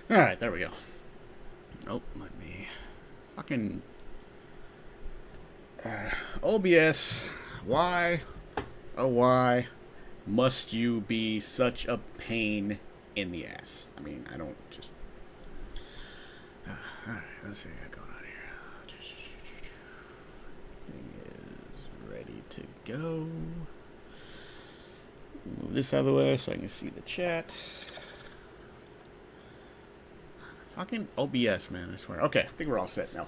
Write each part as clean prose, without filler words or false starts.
Alright, there we go. Oh, let me fucking OBS. Why, oh why must you be such a pain in the ass? I mean, I don't just. Alright, let's see what I got going on here. Thing is ready to go. Move this out of the way so I can see the chat. Fucking OBS, man, I swear. Okay, I think we're all set now.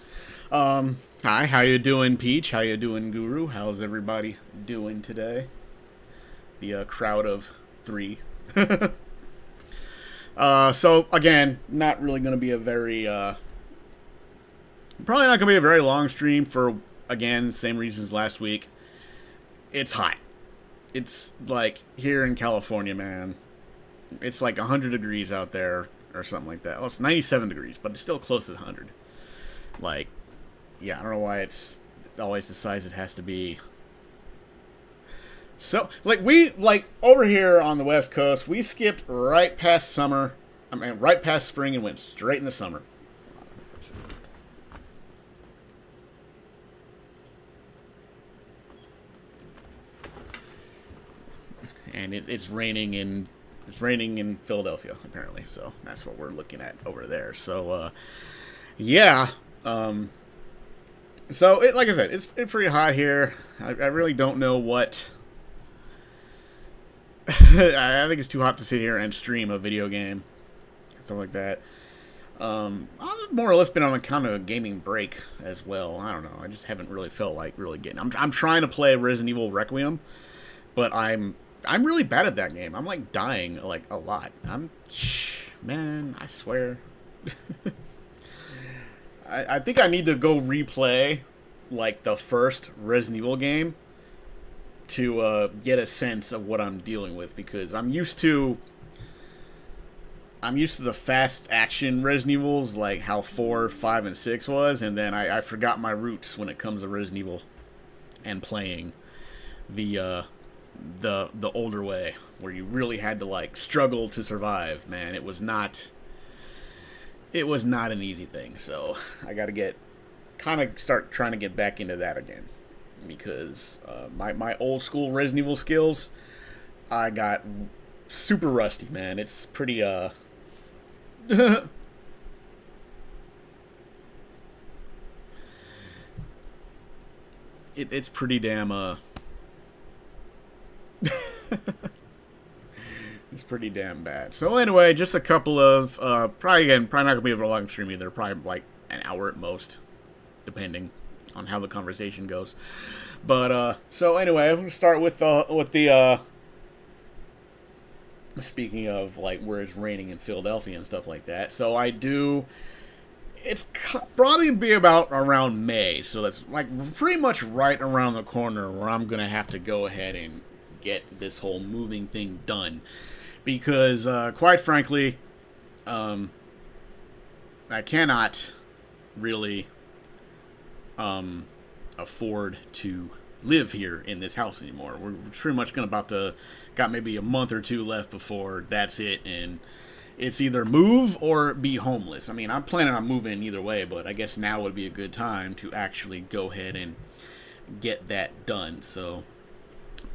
Hi, how you doing, Peach? How you doing, Guru? How's everybody doing today? The crowd of three. So, again, not really going to be a very, probably not going to be a very long stream for, again, same reasons last week. It's hot. It's like here in California, man. It's like 100 degrees out there or something like that. Well, it's 97 degrees, but it's still close to 100. Like, yeah, I don't know why it's always decides it has to be. So, like over here on the West Coast, we skipped right past summer. I mean, right past spring and went straight into summer. And it's raining in Philadelphia apparently, so that's what we're looking at over there. So yeah, so like I said, it's pretty hot here. I really don't know what. I think it's too hot to sit here and stream a video game, stuff like that. I've more or less been on a kind of a gaming break as well. I don't know. I just haven't really felt like really getting. I'm trying to play Resident Evil Requiem, but I'm really bad at that game. I'm like dying like a lot. Man, I swear. I think I need to go replay like the first Resident Evil game to get a sense of what I'm dealing with, because I'm used to the fast action Resident Evils, like how 4, 5, and 6 was, and then I forgot my roots when it comes to Resident Evil and playing the older way, where you really had to like struggle to survive. Man, it was not an easy thing. So I got to start trying to get back into that again, because my old school Resident Evil skills, I got super rusty, man. It's pretty it's pretty damn it's pretty damn bad. So anyway, just a couple of probably not gonna be a long stream either. Probably like an hour at most, depending on how the conversation goes. But so anyway, I'm gonna start with the speaking of like where it's raining in Philadelphia and stuff like that. So I do. It's probably be about around May, so that's like pretty much right around the corner where I'm gonna have to go ahead and get this whole moving thing done, because quite frankly, I cannot really afford to live here in this house anymore. We're pretty much got maybe a month or two left before that's it, and it's either move or be homeless. I mean, I'm planning on moving either way, but I guess now would be a good time to actually go ahead and get that done. So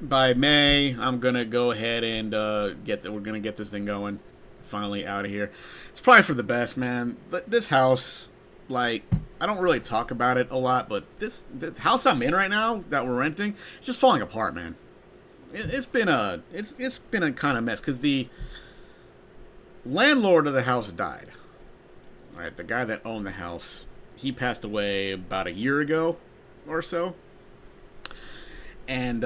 by May, I'm gonna go ahead and we're gonna get this thing going, finally out of here. It's probably for the best, man. This house, like, I don't really talk about it a lot, but this house I'm in right now that we're renting, is just falling apart, man. It's been a kind of mess, because the landlord of the house died. All right, the guy that owned the house, he passed away about a year ago or so, and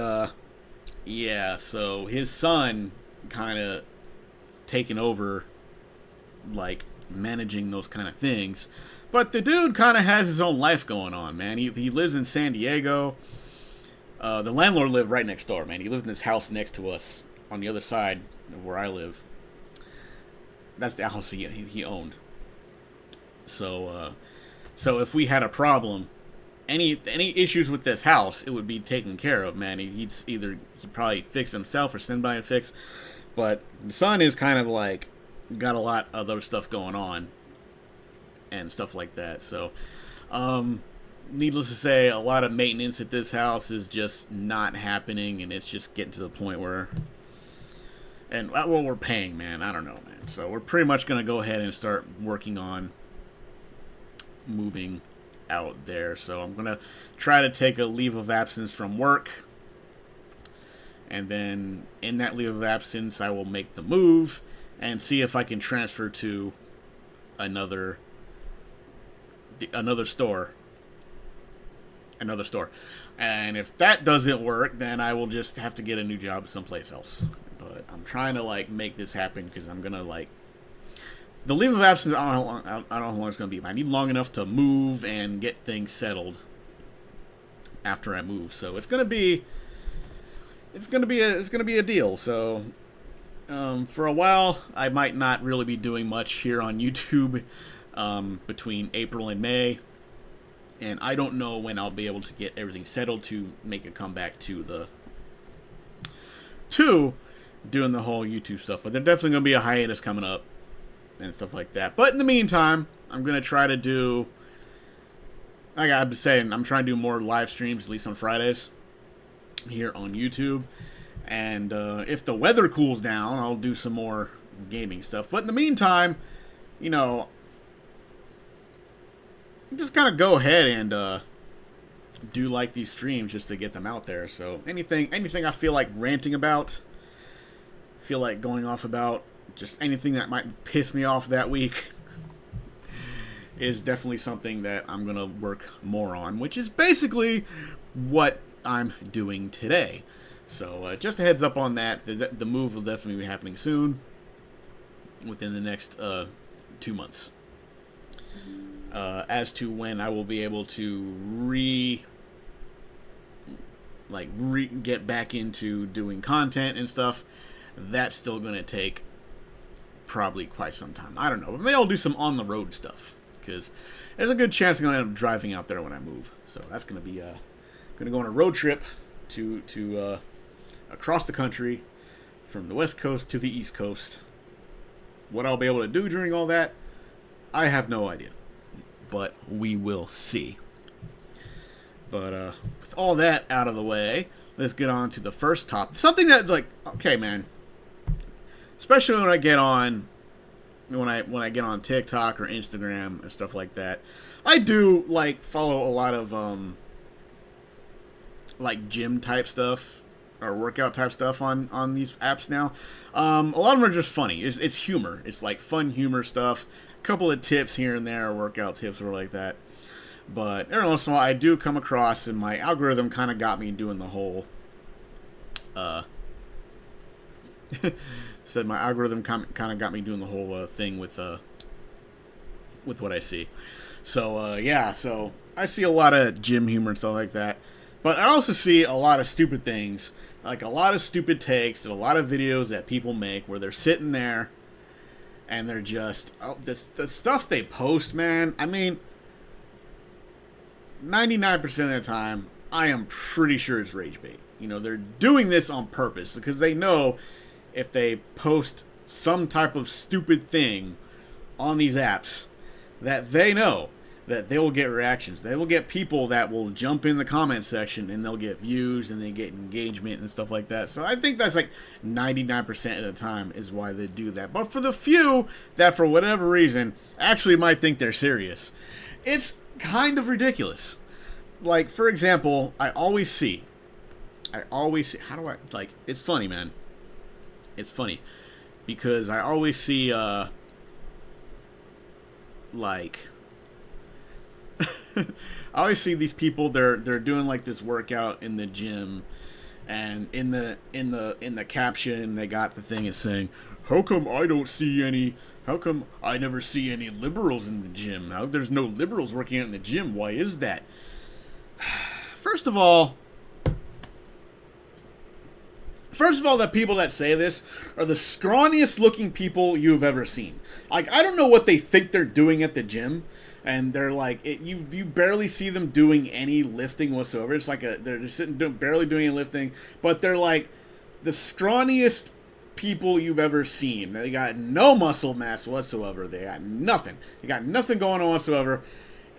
yeah, so his son kind of taken over, like, managing those kind of things. But the dude kind of has his own life going on, man. He lives in San Diego. The landlord lived right next door, man. He lived in this house next to us on the other side of where I live. That's the house he owned. So so if we had a problem, any issues with this house, it would be taken care of, man. He'd probably fix himself or send by and fix. But the son is kind of like got a lot of other stuff going on and stuff like that. So, needless to say, a lot of maintenance at this house is just not happening, and it's just getting to the point where, and well, we're paying, man. I don't know, man. So we're pretty much gonna go ahead and start working on moving out there. So I'm gonna try to take a leave of absence from work, and then in that leave of absence, I will make the move and see if I can transfer to another store. And if that doesn't work, then I will just have to get a new job someplace else. But I'm trying to like make this happen because I'm gonna like the leave of absence. I don't know how long it's gonna be. But I need long enough to move and get things settled after I move. So it's gonna be a deal. So for a while, I might not really be doing much here on YouTube between April and May. And I don't know when I'll be able to get everything settled to make a comeback to doing the whole YouTube stuff. But there's definitely going to be a hiatus coming up and stuff like that. But in the meantime, I'm going to try to do, like I've been saying, I'm trying to do more live streams, at least on Fridays, here on YouTube. And if the weather cools down, I'll do some more gaming stuff. But in the meantime, you know, just kind of go ahead and do like these streams just to get them out there. So anything I feel like ranting about, feel like going off about, just anything that might piss me off that week is definitely something that I'm going to work more on, which is basically what I'm doing today. So just a heads up on that. The move will definitely be happening soon, within the next 2 months. As to when I will be able to get back into doing content and stuff, that's still going to take probably quite some time. I don't know, but maybe I'll do some on the road stuff because there's a good chance I'm going to end up driving out there when I move. So that's going to be going to go on a road trip to across the country from the West Coast to the East Coast. What I'll be able to do during all that, I have no idea. But we will see. But with all that out of the way, let's get on to the first topic. Something that, like, okay, man. Especially when I get on TikTok or Instagram and stuff like that, I do like follow a lot of like gym type stuff or workout type stuff on these apps now. A lot of them are just funny. It's humor. It's like fun humor stuff. Couple of tips here and there, workout tips or like that. But every once in a while I do come across, and my algorithm kind of got me doing the whole said my algorithm kind of got me doing the whole thing with what I see. So yeah, so I see a lot of gym humor and stuff like that. But I also see a lot of stupid things, like a lot of stupid takes and a lot of videos that people make where they're sitting there and they're just, the stuff they post, man, I mean, 99% of the time, I am pretty sure it's rage bait. You know, they're doing this on purpose because they know if they post some type of stupid thing on these apps, that they know that they will get reactions. They will get people that will jump in the comment section, and they'll get views and they get engagement and stuff like that. So I think that's like 99% of the time is why they do that. But for the few that for whatever reason actually might think they're serious, it's kind of ridiculous. Like, for example, I always see, how do I, like, it's funny, man. It's funny because I always see, like, I always see these people, they're doing like this workout in the gym, and in the caption they got the thing is saying, how come I never see any liberals in the gym? How there's no liberals working out in the gym? Why is that? First of all, the people that say this are the scrawniest looking people you've ever seen. Like, I don't know what they think they're doing at the gym, and they're like, you barely see them doing any lifting whatsoever. It's like they're just sitting barely doing any lifting, but they're like the scrawniest people you've ever seen. They got no muscle mass whatsoever. They got nothing. They got nothing going on whatsoever.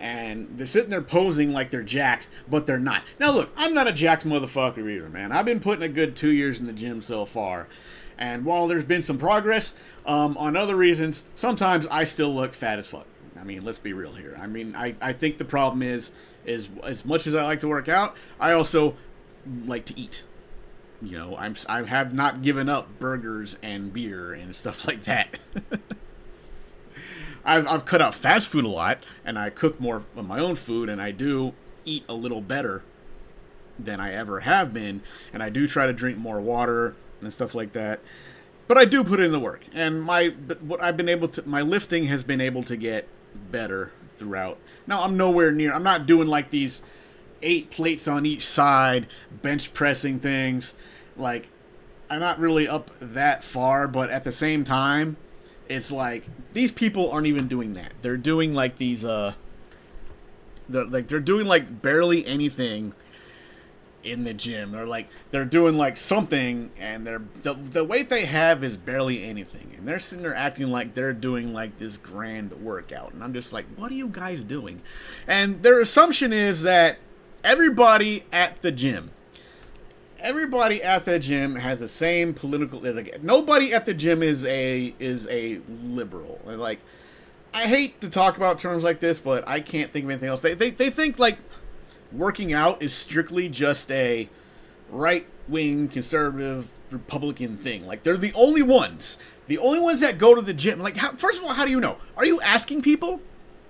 And they're sitting there posing like they're jacked, but they're not. Now look, I'm not a jacked motherfucker either, man. I've been putting a good 2 years in the gym so far. And while there's been some progress, on other reasons, sometimes I still look fat as fuck. I mean, let's be real here. I mean, I think the problem is as much as I like to work out, I also like to eat. You know, I have not given up burgers and beer and stuff like that. I've cut out fast food a lot, and I cook more of my own food, and I do eat a little better than I ever have been, and I do try to drink more water and stuff like that. But I do put in the work, and my lifting has been able to get better throughout. Now I'm nowhere near. I'm not doing like these 8 plates on each side, bench pressing things. Like, I'm not really up that far, but at the same time, it's like these people aren't even doing that. They're doing like these they're doing like barely anything in the gym. They're doing like something, and the weight they have is barely anything, and they're sitting there acting like they're doing like this grand workout. And I'm just like, what are you guys doing? And their assumption is that everybody at the gym has the same political. Like, nobody at the gym is a liberal. And like, I hate to talk about terms like this, but I can't think of anything else. They think like working out is strictly just a right-wing conservative Republican thing. Like, they're the only ones that go to the gym. Like, first of all, how do you know? Are you asking people?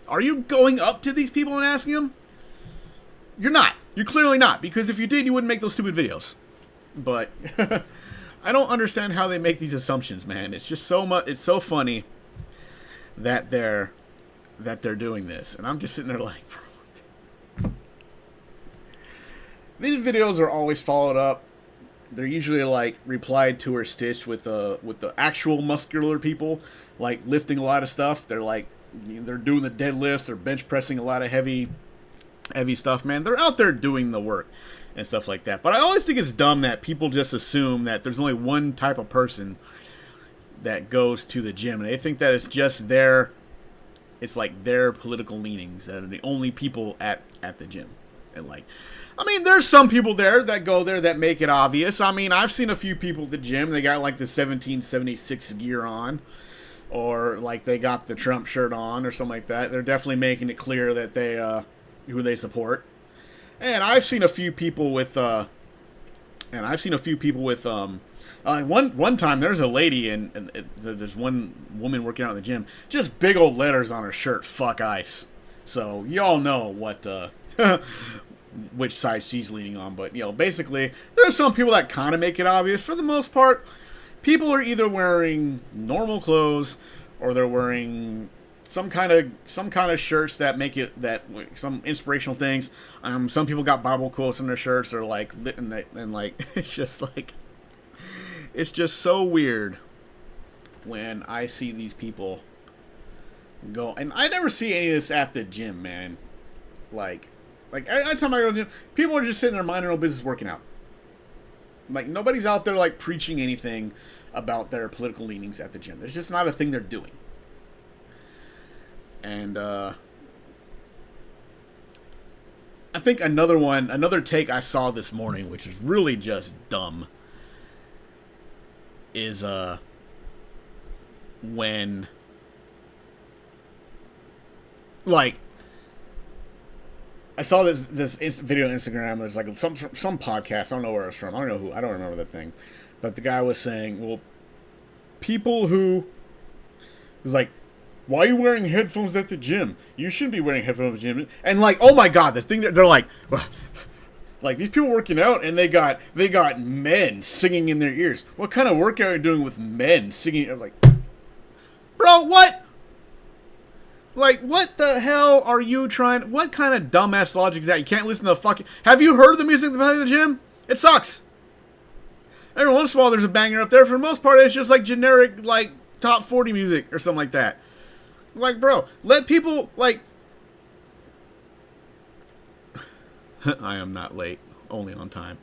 Are you going up to these people and asking them? You're not. You're clearly not, because if you did, you wouldn't make those stupid videos. But I don't understand how they make these assumptions, man. It's just so much. It's so funny that they're doing this, and I'm just sitting there like, these videos are always followed up. They're usually like replied to or stitched with the actual muscular people, like lifting a lot of stuff. They're doing the deadlifts, they're bench pressing a lot of heavy stuff, man. They're out there doing the work and stuff like that. But I always think it's dumb that people just assume that there's only one type of person that goes to the gym, and they think that it's just their political leanings that are the only people at the gym. And like, I mean, there's some people there that go there that make it obvious. I mean, I've seen a few people at the gym. They got like the 1776 gear on, or like they got the Trump shirt on or something like that. They're definitely making it clear that they who they support. And I've seen a few people with one time there's a lady and there's one woman working out in the gym, just big old letters on her shirt, "Fuck ICE." So y'all know what which side she's leaning on. But you know, basically, there's some people that kind of make it obvious. For the most part, people are either wearing normal clothes or they're wearing some kind of shirts that make it some inspirational things. Some people got Bible quotes on their shirts, or like and like it's just so weird when I see these people go. And I never see any of this at the gym, man. Like every time I go to the gym, people are just sitting there minding their own business working out. Like, nobody's out there like preaching anything about their political leanings at the gym. There's just not a thing they're doing. And I think another take I saw this morning, which is really just dumb, is when like I saw this video on Instagram. There's like some podcast. I don't know where it's from. I don't know who. I don't remember that thing. But the guy was saying, well, people who was like, why are you wearing headphones at the gym? You shouldn't be wearing headphones at the gym. And like, oh my God, this thing, they're like these people working out, and they got men singing in their ears. What kind of workout are you doing with men singing? I'm like, bro, what? Like, what the hell are you trying? What kind of dumbass logic is that? You can't listen to the fucking. Have you heard the music playing in the gym? It sucks. Every once in a while, there's a banger up there. For the most part, it's just like generic, like top 40 music or something like that. Like, bro, let people, like, I am not late, only on time.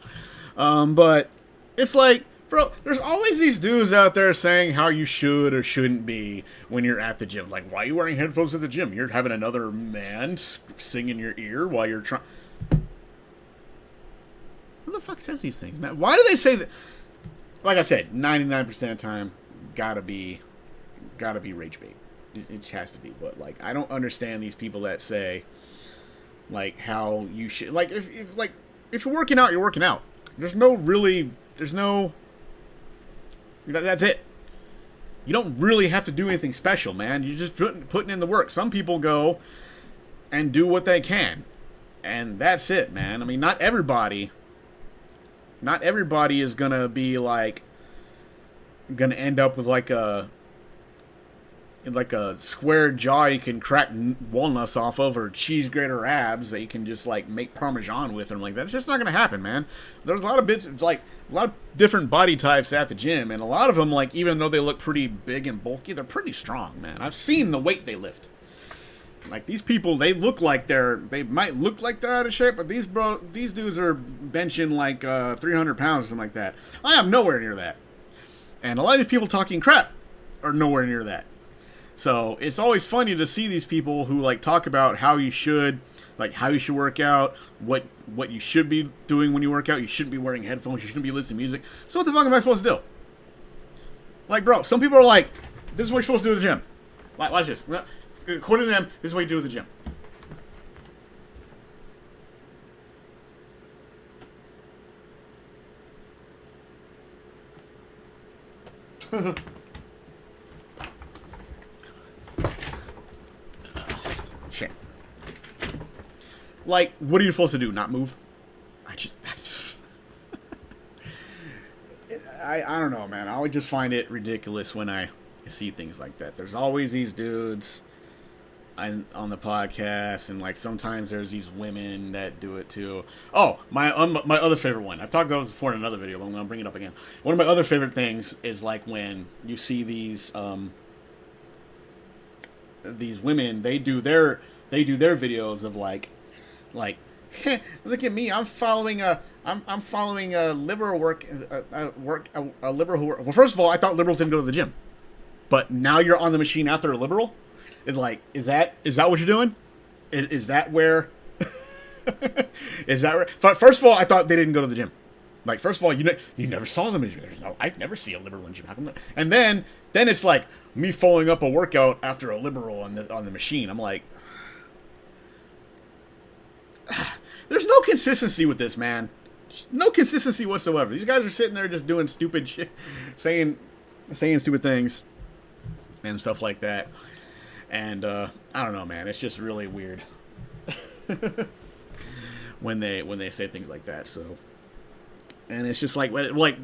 But it's like, Bro, there's always these dudes out there saying how you should or shouldn't be when you're at the gym. Like, why are you wearing headphones at the gym? You're having another man sing in your ear while you're trying. Who the fuck says these things, man? Why do they say that? Like I said, 99% of the time, gotta be rage bait. It has to be. But like, I don't understand these people that say like how you should, like, if you're working out, you're working out. There's no that's it. You don't really have to do anything special, man. You're just putting in the work. Some people go and do what they can, and that's it, man. I mean, not everybody is gonna be like gonna end up with like a square jaw you can crack walnuts off of, or cheese grater abs that you can just like make parmesan with, and like that's just not gonna happen, man. There's a lot of bits, like a lot of different body types at the gym, and a lot of them, like, even though they look pretty big and bulky, they're pretty strong, man. I've seen the weight they lift. Like, these people, they might look like they're out of shape, but these dudes are benching like 300 pounds or something like that. I am nowhere near that, and a lot of these people talking crap are nowhere near that. So it's always funny to see these people who like talk about how you should work out, what you should be doing when you work out. You shouldn't be wearing headphones. You shouldn't be listening to music. So what the fuck am I supposed to do? Like, bro, some people are like, this is what you're supposed to do at the gym. Like, watch this. According to them, this is what you do at the gym. Shit. Like, what are you supposed to do? Not move? I don't know, man. I always just find it ridiculous when I see things like that. There's always these dudes on the podcast, and like sometimes there's these women that do it too. Oh, my other favorite one. I've talked about this before in another video, but I'm gonna bring it up again. One of my other favorite things is like when you see these women. They do their videos of like look at me, I'm following a liberal a liberal work. Well, first of all, I thought liberals didn't go to the gym, but now you're on the machine after a liberal. It's like, is that what you're doing? Is that where? Is that where? First of all, I thought they didn't go to the gym. Like, first of all, you never saw them in the gym. I never see a liberal in the gym. How come that? And then it's like me following up a workout after a liberal on the machine. I'm like, there's no consistency with this, man. Just no consistency whatsoever. These guys are sitting there just doing stupid shit, saying stupid things and stuff like that. And I don't know, man. It's just really weird when they say things like that. So, and it's just like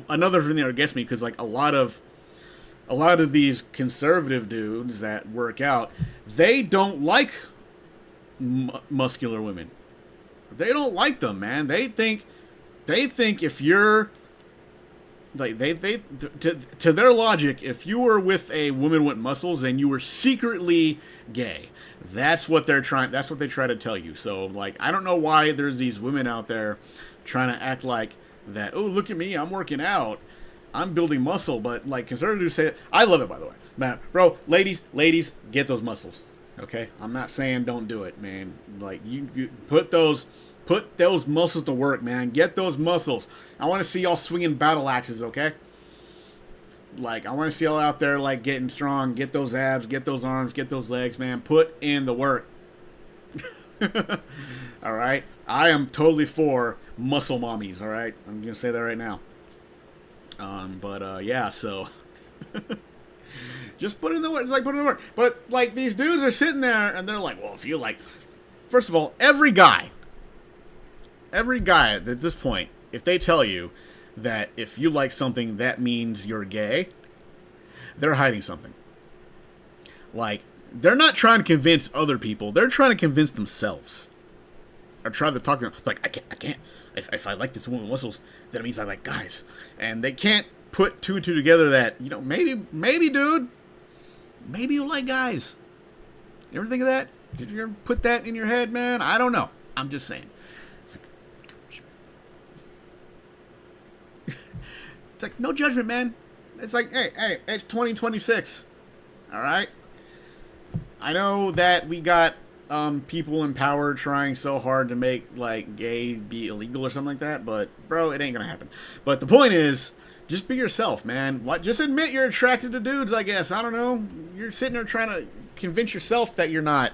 another thing that gets me, because like a lot of these conservative dudes that work out, they don't like muscular women. They don't like them, man. They think if you're like to their logic, if you were with a woman with muscles, then you were secretly gay. That's what they try to tell you. So like, I don't know why there's these women out there trying to act like that. Oh, look at me, I'm working out, I'm building muscle. But like, conservatives say it. I love it, by the way, man. Bro, ladies, get those muscles. Okay, I'm not saying don't do it, man. Like, you put those muscles to work, man. Get those muscles. I want to see y'all swinging battle axes, okay? Like, I want to see y'all out there, like, getting strong. Get those abs, get those arms, get those legs, man. Put in the work. All right? I am totally for muscle mommies, all right? I'm going to say that right now. Yeah, so... just put in the work. It's like, put in the work. But, like, these dudes are sitting there, and they're like, well, if you like... First of all, every guy at this point, if they tell you that if you like something, that means you're gay, they're hiding something. Like, they're not trying to convince other people. They're trying to convince themselves. Or try to talk to them. Like, I can't. If I like this woman with muscles, then it means I like guys. And they can't put two and two together that, maybe, dude, maybe you like guys. You ever think of that? Did you ever put that in your head, man? I don't know. I'm just saying. It's like, no judgment, man. It's like, hey, it's 2026. All right? I know that we got people in power trying so hard to make, like, gay be illegal or something like that, but, bro, it ain't gonna happen. But the point is, just be yourself, man. Just admit you're attracted to dudes, I guess. I don't know. You're sitting there trying to convince yourself that you're not.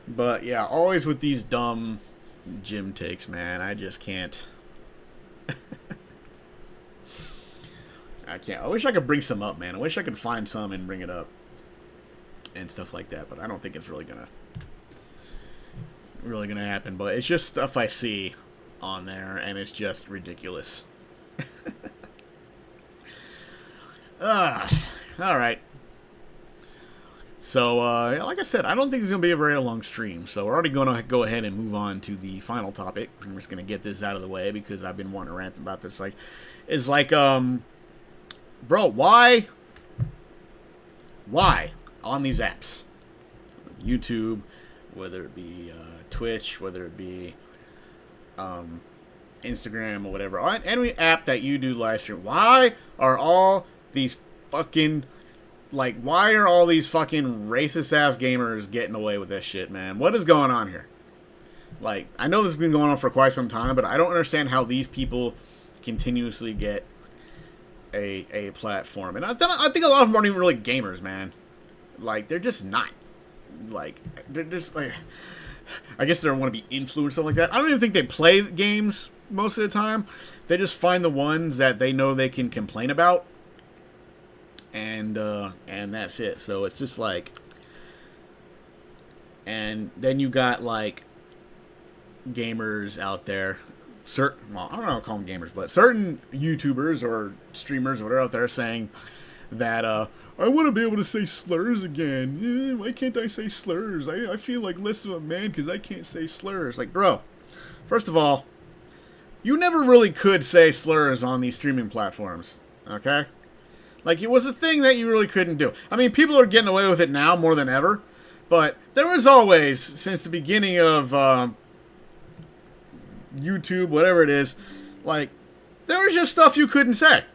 But, yeah, always with these dumb gym takes, man. I just can't. I can't. I wish I could bring some up, man. I wish I could find some and bring it up and stuff like that. But I don't think it's really gonna happen. But it's just stuff I see on there, and it's just ridiculous. All right. So, like I said, I don't think it's going to be a very long stream. So we're already going to go ahead and move on to the final topic. I'm just going to get this out of the way because I've been wanting to rant about this. It's like, bro, why on these apps? YouTube, whether it be Twitch, whether it be Instagram or whatever. Any app that you do live stream, why are all these fucking... Like, why are all these fucking racist-ass gamers getting away with this shit, man? What is going on here? Like, I know this has been going on for quite some time, but I don't understand how these people continuously get a platform. And I think a lot of them aren't even really gamers, man. Like, they're just not. Like, they're just, like... I guess they want to be influenced, stuff like that. I don't even think they play games most of the time. They just find the ones that they know they can complain about. And that's it. So it's just like, and then you got like gamers out there, I don't know how to call them gamers, but certain YouTubers or streamers or whatever out there saying that I want to be able to say slurs again. Why can't I say slurs? I feel like less of a man because I can't say slurs. Like, bro, first of all, you never really could say slurs on these streaming platforms, okay? Like, it was a thing that you really couldn't do. I mean, people are getting away with it now more than ever. But there was always, since the beginning of YouTube, whatever it is, like, there was just stuff you couldn't say.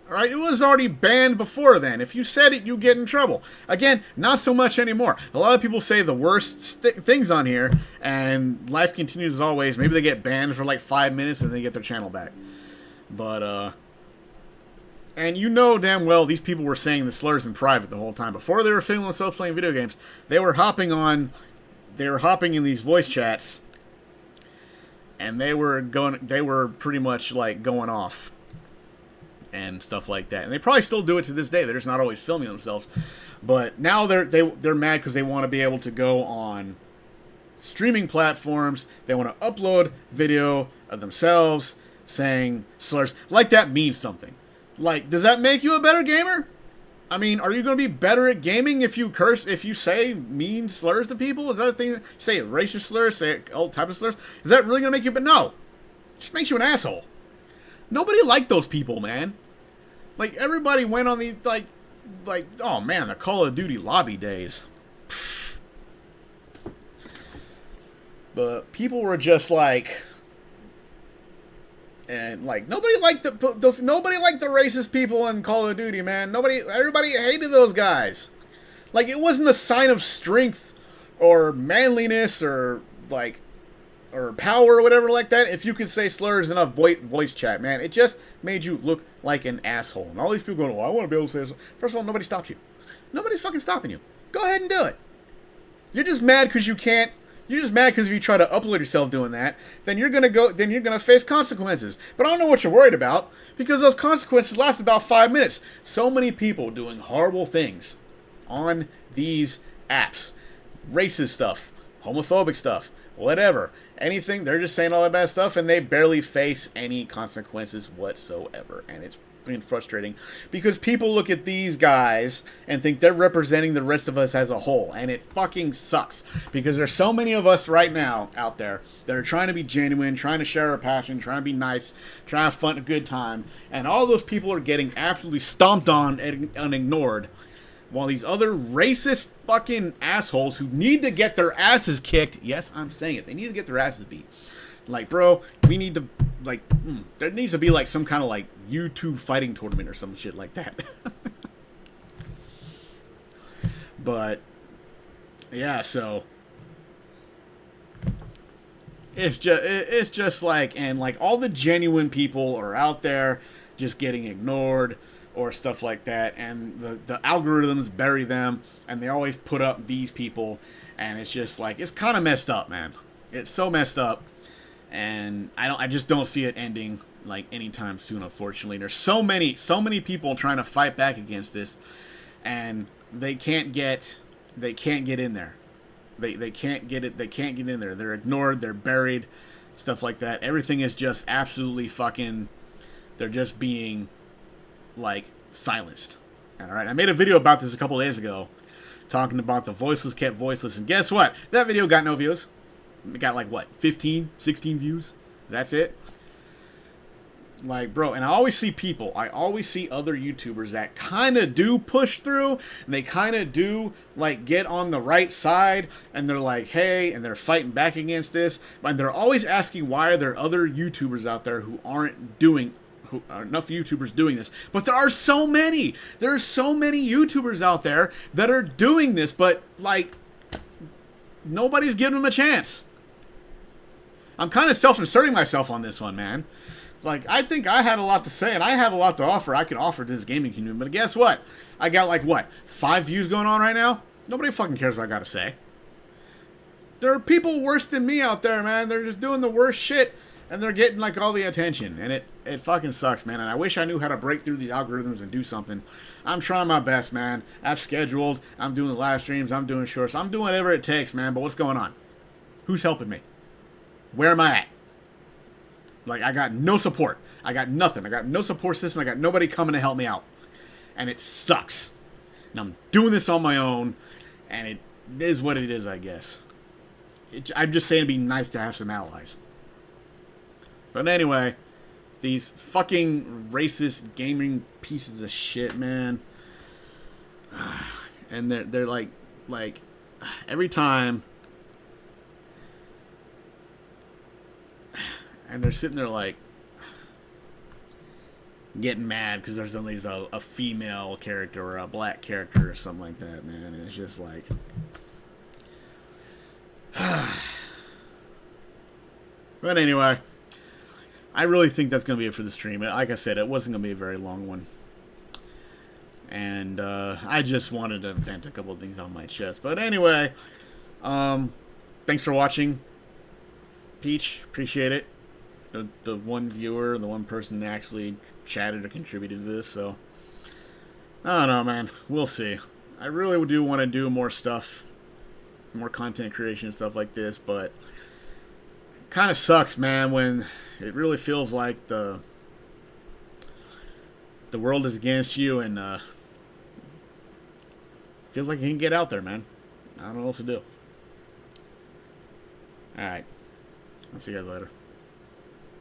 Alright? It was already banned before then. If you said it, you get in trouble. Again, not so much anymore. A lot of people say the worst things on here, and life continues as always. Maybe they get banned for like 5 minutes and they get their channel back. But, and you know damn well these people were saying the slurs in private the whole time. Before they were filming themselves playing video games, they were hopping in these voice chats, and they were pretty much like going off and stuff like that. And they probably still do it to this day. They're just not always filming themselves. But now they're mad because they want to be able to go on streaming platforms. They want to upload video of themselves saying slurs. Like that means something. Like, does that make you a better gamer? I mean, are you going to be better at gaming if you curse, if you say mean slurs to people? Is that a thing? Say racist slurs, say all type of slurs? Is that really going to make you? But no, it just makes you an asshole. Nobody liked those people, man. Like, everybody went on the like, oh man, the Call of Duty lobby days. But people were just like. And like nobody liked the racist people in Call of Duty, man. Everybody hated those guys. Like, it wasn't a sign of strength or manliness or power or whatever like that if you could say slurs in a voice chat, man. It just made you look like an asshole. And all these people going, "Well, I want to be able to say this." First of all, nobody stopped you. Nobody's fucking stopping you. Go ahead and do it. You're just mad because you can't. You're just mad because if you try to upload yourself doing that, then you're gonna face consequences. But I don't know what you're worried about, because those consequences last about 5 minutes. So many people doing horrible things on these apps. Racist stuff, homophobic stuff, whatever. Anything, they're just saying all that bad stuff, and they barely face any consequences whatsoever. And it's been frustrating, because people look at these guys and think they're representing the rest of us as a whole, and it fucking sucks, because there's so many of us right now out there that are trying to be genuine, trying to share our passion, trying to be nice, trying to have fun, a good time, and all those people are getting absolutely stomped on and ignored while these other racist fucking assholes who need to get their asses kicked, yes, I'm saying it, they need to get their asses beat. Like, bro, we need to, like, there needs to be, like, some kind of, like, YouTube fighting tournament or some shit like that. But, yeah, so, it's just like, and, like, all the genuine people are out there just getting ignored or stuff like that, and the algorithms bury them, and they always put up these people, and it's just, like, it's kind of messed up, man. It's so messed up. And I just don't see it ending like anytime soon, unfortunately. There's so many people trying to fight back against this, and they can't get in there. They can't get it. They can't get in there. They're ignored. They're buried. Stuff like that. Everything is just absolutely fucking. They're just being like silenced. All right. I made a video about this a couple days ago, talking about the voiceless kept voiceless, and guess what? That video got no views. It got like what, 15, 16 views? That's it? Like, bro, and I always see other YouTubers that kind of do push through, and they kind of do, like, get on the right side, and they're like, hey, and they're fighting back against this, and they're always asking why are there other YouTubers out there who aren't doing, who are enough YouTubers doing this. But there are so many. There are so many YouTubers out there that are doing this, but, like, nobody's giving them a chance. I'm kind of self-inserting myself on this one, man. Like, I think I had a lot to say, and I have a lot to offer. I can offer to this gaming community, but guess what? I got, like, what, 5 views going on right now? Nobody fucking cares what I got to say. There are people worse than me out there, man. They're just doing the worst shit, and they're getting, like, all the attention. And it fucking sucks, man. And I wish I knew how to break through these algorithms and do something. I'm trying my best, man. I've scheduled. I'm doing the live streams. I'm doing shorts. I'm doing whatever it takes, man. But what's going on? Who's helping me? Where am I at? Like, I got no support. I got nothing. I got no support system. I got nobody coming to help me out. And it sucks. And I'm doing this on my own. And it is what it is, I guess. I'm just saying it'd be nice to have some allies. But anyway, these fucking racist gaming pieces of shit, man. And they're like every time. And they're sitting there like getting mad because there's only a female character or a black character or something like that, man. And it's just like, but anyway, I really think that's gonna be it for the stream. Like I said, it wasn't gonna be a very long one, and I just wanted to vent a couple of things on my chest. But anyway, thanks for watching, Peach. Appreciate it. The one viewer, the one person that actually chatted or contributed to this, so I don't know, man. We'll see. I really do want to do more stuff, more content creation and stuff like this, but it kind of sucks, man, when it really feels like the world is against you, and feels like you can get out there, man. I don't know what else to do. Alright. I'll see you guys later.